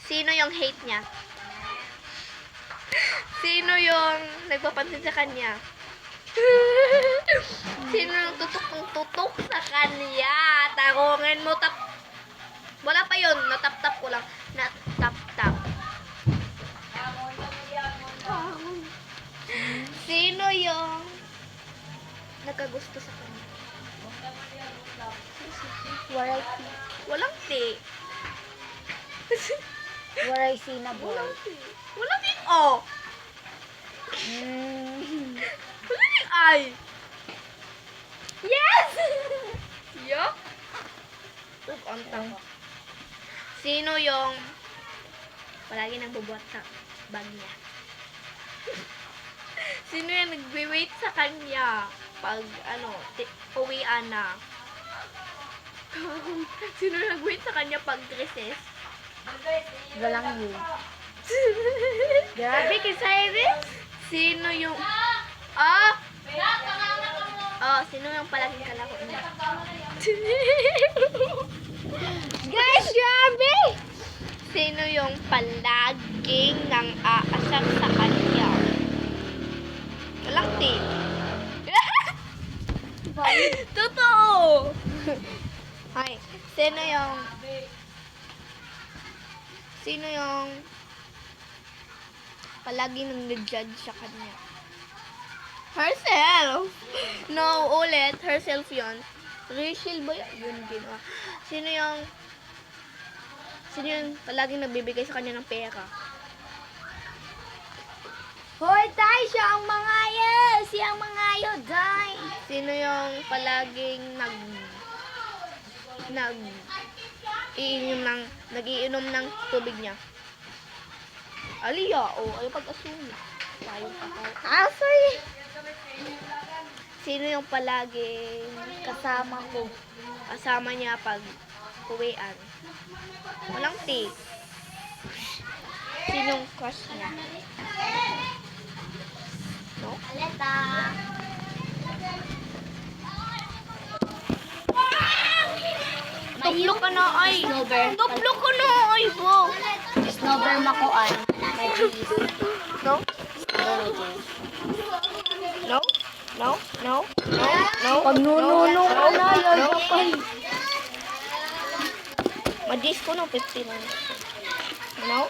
Sino yung hate niya? Sino yung nagpapansin sa kanya? Sino yung tutok sa kanya? Tarungin mo, wala pa yun, natap-tap ko lang. Natap-tap. Sino yung nagkagusto sa kanya? Variety. Walang T. Variety na boy. Walang T. Walang T. O. Walang T. I. Yes! Yup. Antang. Sino yung palagi nang bubuhat sa bag niya? Sino yung nagbe-wait sa kanya pag uwian na? Sino yung nag-wait sa kanya pag recess? Walang yun. Grabe, Cyrus. Sino yung sino yung palaging kalako niya? Guys, grabe! Sino yung palaging nang aasar sa kanya? Walang tip. Totoo! Ay, sino yung palaging nang nag-judge sa kanya? Herself! No, ulit. Herself yun. Rachel ba yun? Yun ginawa. Sino yung palaging nagbibigay sa kanya ng pera? Hoy, tay, siya ang mangayo! Siya ang mangayo, tay! Sino yung palaging nagiinom ng tubig niya? Aliya, ay pag-assume. Tayo pa tayo. Sorry! Sino yung palaging kasama niya pag uwian? Walang T. Sinong crush niya? No? Aleta! Tuplo ka na ay! Snowbird. Tuplo ka na ay! Wow! Snowbird makuan. No? No? No? No? No? No? Pag nununo ka na, yayapay. Madis ko no, 50 na. No?